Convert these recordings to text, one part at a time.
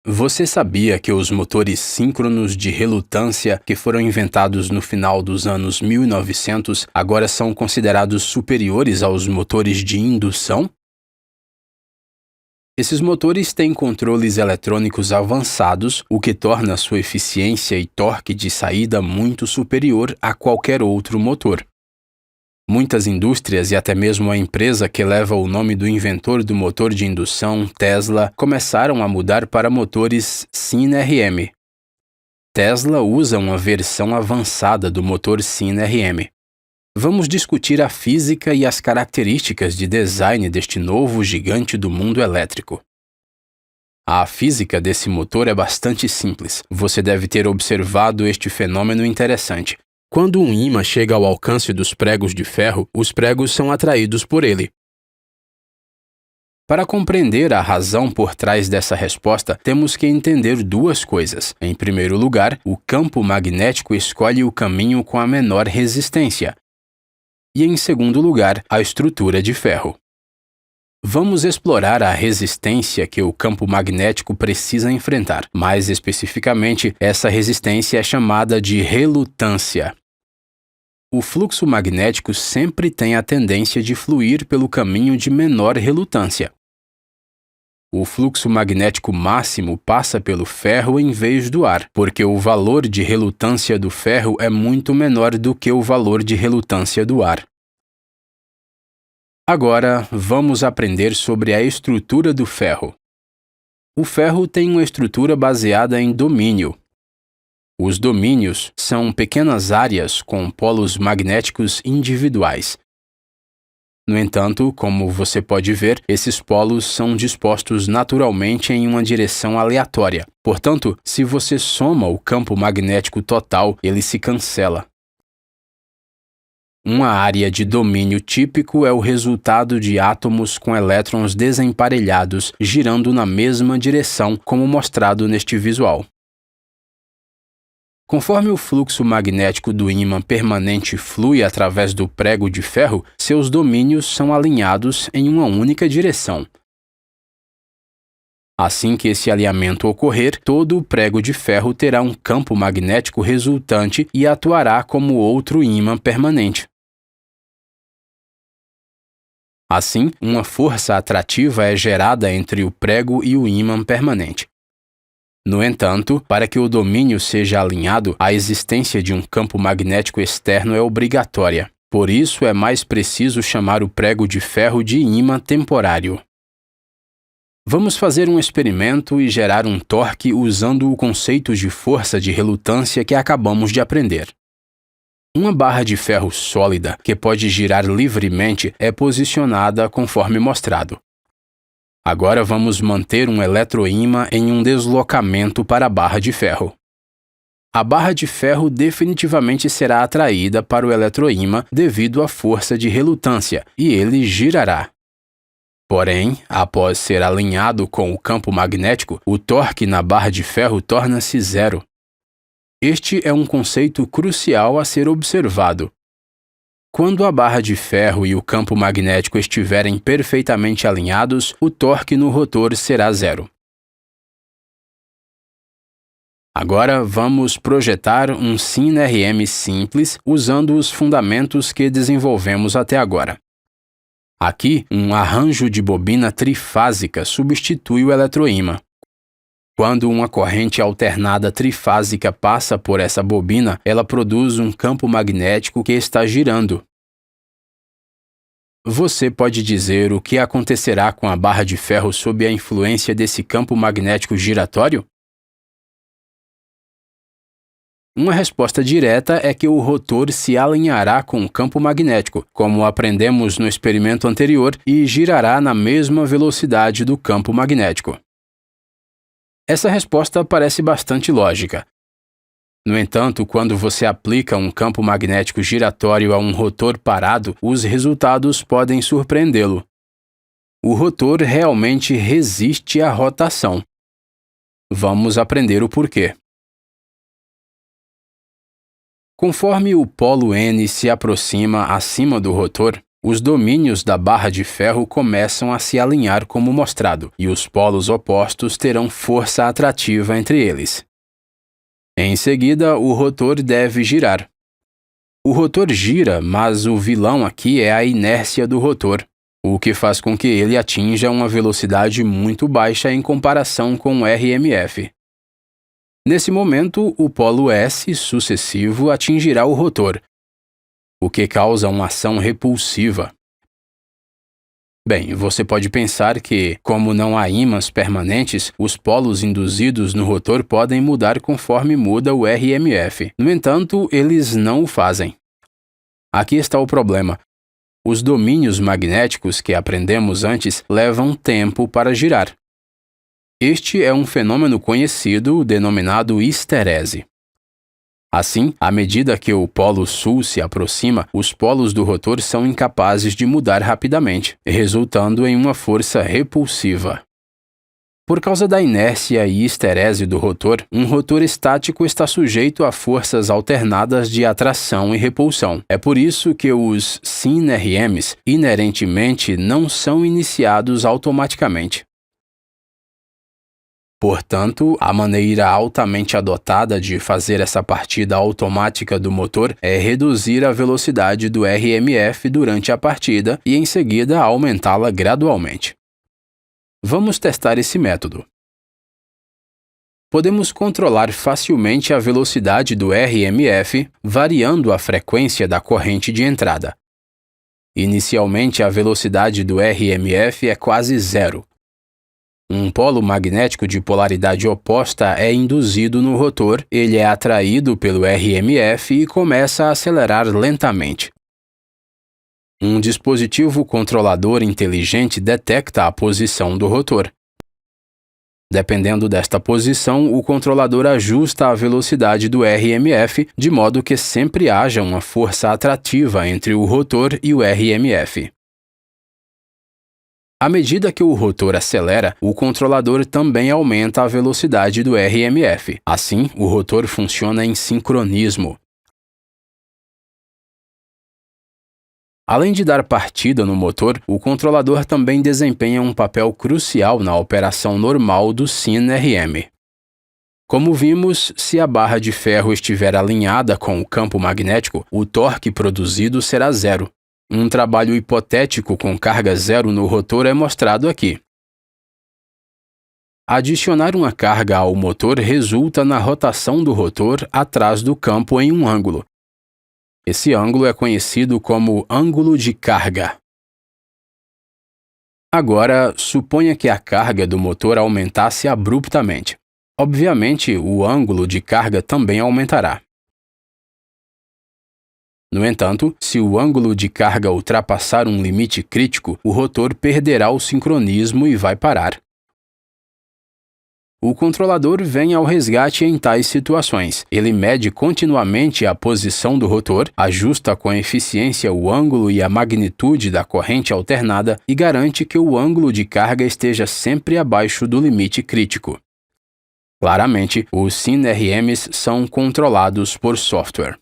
Você sabia que os motores síncronos de relutância que foram inventados no final dos anos 1900 agora são considerados superiores aos motores de indução? Esses motores têm controles eletrônicos avançados, o que torna sua eficiência e torque de saída muito superior a qualquer outro motor. Muitas indústrias e até mesmo a empresa que leva o nome do inventor do motor de indução, Tesla, começaram a mudar para motores Syn-RM. Tesla usa uma versão avançada do motor Syn-RM. Vamos discutir a física e as características de design deste novo gigante do mundo elétrico. A física desse motor é bastante simples. Você deve ter observado este fenômeno interessante. Quando um ímã chega ao alcance dos pregos de ferro, os pregos são atraídos por ele. Para compreender a razão por trás dessa resposta, temos que entender duas coisas. Em primeiro lugar, o campo magnético escolhe o caminho com a menor resistência. E em segundo lugar, a estrutura de ferro. Vamos explorar a resistência que o campo magnético precisa enfrentar. Mais especificamente, essa resistência é chamada de relutância. O fluxo magnético sempre tem a tendência de fluir pelo caminho de menor relutância. O fluxo magnético máximo passa pelo ferro em vez do ar, porque o valor de relutância do ferro é muito menor do que o valor de relutância do ar. Agora, vamos aprender sobre a estrutura do ferro. O ferro tem uma estrutura baseada em domínio. Os domínios são pequenas áreas com polos magnéticos individuais. No entanto, como você pode ver, esses polos são dispostos naturalmente em uma direção aleatória. Portanto, se você soma o campo magnético total, ele se cancela. Uma área de domínio típico é o resultado de átomos com elétrons desemparelhados girando na mesma direção, como mostrado neste visual. Conforme o fluxo magnético do ímã permanente flui através do prego de ferro, seus domínios são alinhados em uma única direção. Assim que esse alinhamento ocorrer, todo o prego de ferro terá um campo magnético resultante e atuará como outro ímã permanente. Assim, uma força atrativa é gerada entre o prego e o ímã permanente. No entanto, para que o domínio seja alinhado, a existência de um campo magnético externo é obrigatória. Por isso, é mais preciso chamar o prego de ferro de ímã temporário. Vamos fazer um experimento e gerar um torque usando o conceito de força de relutância que acabamos de aprender. Uma barra de ferro sólida, que pode girar livremente, é posicionada conforme mostrado. Agora vamos manter um eletroímã em um deslocamento para a barra de ferro. A barra de ferro definitivamente será atraída para o eletroímã devido à força de relutância, e ele girará. Porém, após ser alinhado com o campo magnético, o torque na barra de ferro torna-se zero. Este é um conceito crucial a ser observado. Quando a barra de ferro e o campo magnético estiverem perfeitamente alinhados, o torque no rotor será zero. Agora vamos projetar um Syn-RM simples usando os fundamentos que desenvolvemos até agora. Aqui, um arranjo de bobina trifásica substitui o eletroímã. Quando uma corrente alternada trifásica passa por essa bobina, ela produz um campo magnético que está girando. Você pode dizer o que acontecerá com a barra de ferro sob a influência desse campo magnético giratório? Uma resposta direta é que o rotor se alinhará com o campo magnético, como aprendemos no experimento anterior, e girará na mesma velocidade do campo magnético. Essa resposta parece bastante lógica. No entanto, quando você aplica um campo magnético giratório a um rotor parado, os resultados podem surpreendê-lo. O rotor realmente resiste à rotação. Vamos aprender o porquê. Conforme o polo N se aproxima acima do rotor, os domínios da barra de ferro começam a se alinhar como mostrado, e os polos opostos terão força atrativa entre eles. Em seguida, o rotor deve girar. O rotor gira, mas o vilão aqui é a inércia do rotor, o que faz com que ele atinja uma velocidade muito baixa em comparação com o RMF. Nesse momento, o polo S sucessivo atingirá o rotor, o que causa uma ação repulsiva. Bem, você pode pensar que, como não há ímãs permanentes, os polos induzidos no rotor podem mudar conforme muda o RMF. No entanto, eles não o fazem. Aqui está o problema. Os domínios magnéticos que aprendemos antes levam tempo para girar. Este é um fenômeno conhecido denominado histerese. Assim, à medida que o polo sul se aproxima, os polos do rotor são incapazes de mudar rapidamente, resultando em uma força repulsiva. Por causa da inércia e histerese do rotor, um rotor estático está sujeito a forças alternadas de atração e repulsão. É por isso que os SIN-RMs inerentemente não são iniciados automaticamente. Portanto, a maneira altamente adotada de fazer essa partida automática do motor é reduzir a velocidade do RMF durante a partida e, em seguida, aumentá-la gradualmente. Vamos testar esse método. Podemos controlar facilmente a velocidade do RMF variando a frequência da corrente de entrada. Inicialmente, a velocidade do RMF é quase zero. Um polo magnético de polaridade oposta é induzido no rotor, ele é atraído pelo RMF e começa a acelerar lentamente. Um dispositivo controlador inteligente detecta a posição do rotor. Dependendo desta posição, o controlador ajusta a velocidade do RMF de modo que sempre haja uma força atrativa entre o rotor e o RMF. À medida que o rotor acelera, o controlador também aumenta a velocidade do RMF. Assim, o rotor funciona em sincronismo. Além de dar partida no motor, o controlador também desempenha um papel crucial na operação normal do SIN-RM. Como vimos, se a barra de ferro estiver alinhada com o campo magnético, o torque produzido será zero. Um trabalho hipotético com carga zero no rotor é mostrado aqui. Adicionar uma carga ao motor resulta na rotação do rotor atrás do campo em um ângulo. Esse ângulo é conhecido como ângulo de carga. Agora, suponha que a carga do motor aumentasse abruptamente. Obviamente, o ângulo de carga também aumentará. No entanto, se o ângulo de carga ultrapassar um limite crítico, o rotor perderá o sincronismo e vai parar. O controlador vem ao resgate em tais situações. Ele mede continuamente a posição do rotor, ajusta com eficiência o ângulo e a magnitude da corrente alternada e garante que o ângulo de carga esteja sempre abaixo do limite crítico. Claramente, os SIN-RMs são controlados por software.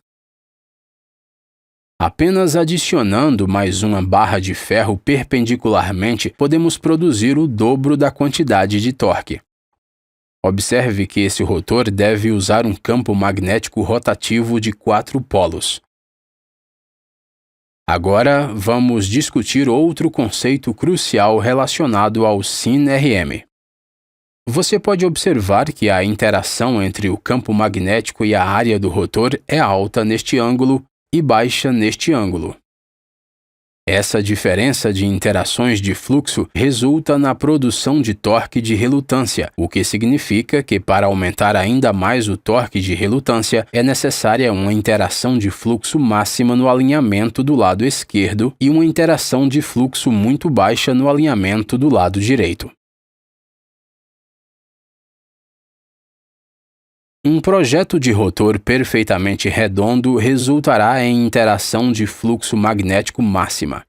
Apenas adicionando mais uma barra de ferro perpendicularmente, podemos produzir o dobro da quantidade de torque. Observe que esse rotor deve usar um campo magnético rotativo de 4 polos. Agora, vamos discutir outro conceito crucial relacionado ao SIN-RM. Você pode observar que a interação entre o campo magnético e a área do rotor é alta neste ângulo e baixa neste ângulo. Essa diferença de interações de fluxo resulta na produção de torque de relutância, o que significa que para aumentar ainda mais o torque de relutância é necessária uma interação de fluxo máxima no alinhamento do lado esquerdo e uma interação de fluxo muito baixa no alinhamento do lado direito. Um projeto de rotor perfeitamente redondo resultará em interação de fluxo magnético máxima.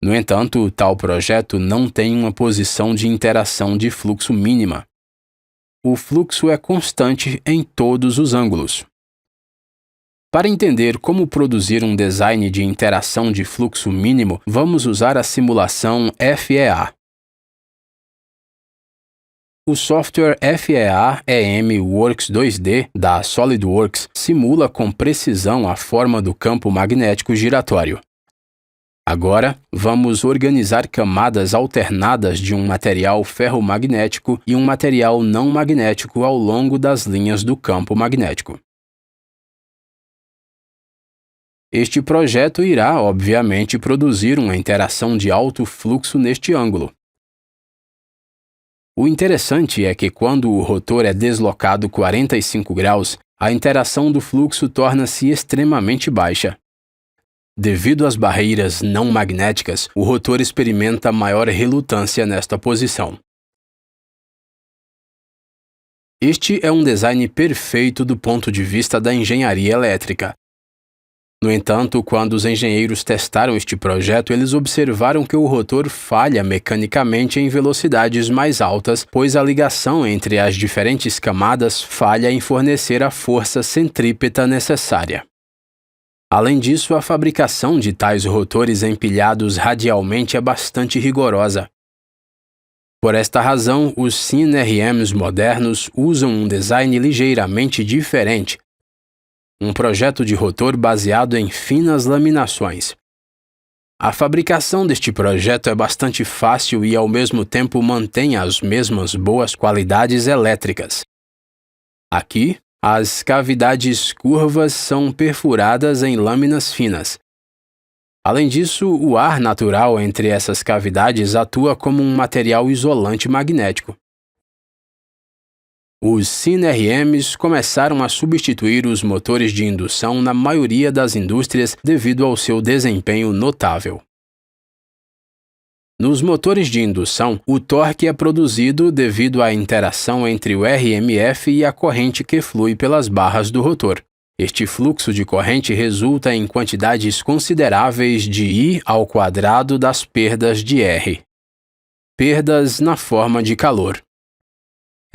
No entanto, tal projeto não tem uma posição de interação de fluxo mínima. O fluxo é constante em todos os ângulos. Para entender como produzir um design de interação de fluxo mínimo, vamos usar a simulação FEA. O software FEA EM Works 2D da SolidWorks simula com precisão a forma do campo magnético giratório. Agora, vamos organizar camadas alternadas de um material ferromagnético e um material não magnético ao longo das linhas do campo magnético. Este projeto irá, obviamente, produzir uma interação de alto fluxo neste ângulo. O interessante é que quando o rotor é deslocado 45 graus, a interação do fluxo torna-se extremamente baixa. Devido às barreiras não magnéticas, o rotor experimenta maior relutância nesta posição. Este é um design perfeito do ponto de vista da engenharia elétrica. No entanto, quando os engenheiros testaram este projeto, eles observaram que o rotor falha mecanicamente em velocidades mais altas, pois a ligação entre as diferentes camadas falha em fornecer a força centrípeta necessária. Além disso, a fabricação de tais rotores empilhados radialmente é bastante rigorosa. Por esta razão, os SIN-RMs modernos usam um design ligeiramente diferente, um projeto de rotor baseado em finas laminações. A fabricação deste projeto é bastante fácil e, ao mesmo tempo, mantém as mesmas boas qualidades elétricas. Aqui, as cavidades curvas são perfuradas em lâminas finas. Além disso, o ar natural entre essas cavidades atua como um material isolante magnético. Os SIN-RMs começaram a substituir os motores de indução na maioria das indústrias devido ao seu desempenho notável. Nos motores de indução, o torque é produzido devido à interação entre o RMF e a corrente que flui pelas barras do rotor. Este fluxo de corrente resulta em quantidades consideráveis de I² das perdas de R. Perdas na forma de calor.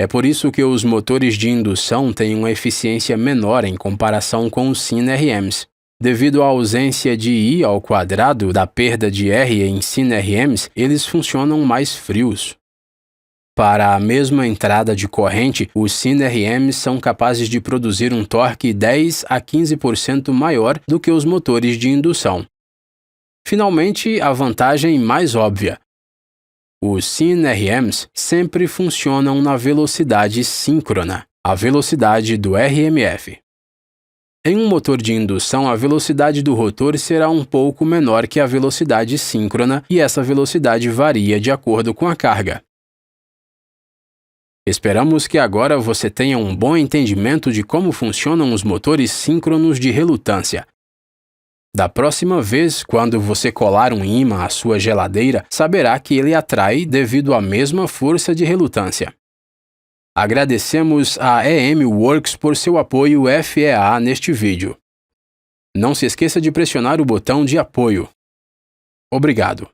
É por isso que os motores de indução têm uma eficiência menor em comparação com os SIN-RMs. Devido à ausência de I² da perda de R em SIN-RMs, eles funcionam mais frios. Para a mesma entrada de corrente, os SIN-RMs são capazes de produzir um torque 10 a 15% maior do que os motores de indução. Finalmente, a vantagem mais óbvia. Os SIN-RMs sempre funcionam na velocidade síncrona, a velocidade do RMF. Em um motor de indução, a velocidade do rotor será um pouco menor que a velocidade síncrona e essa velocidade varia de acordo com a carga. Esperamos que agora você tenha um bom entendimento de como funcionam os motores síncronos de relutância. Da próxima vez, quando você colar um ímã à sua geladeira, saberá que ele atrai devido à mesma força de relutância. Agradecemos a EM Works por seu apoio FEA neste vídeo. Não se esqueça de pressionar o botão de apoio. Obrigado.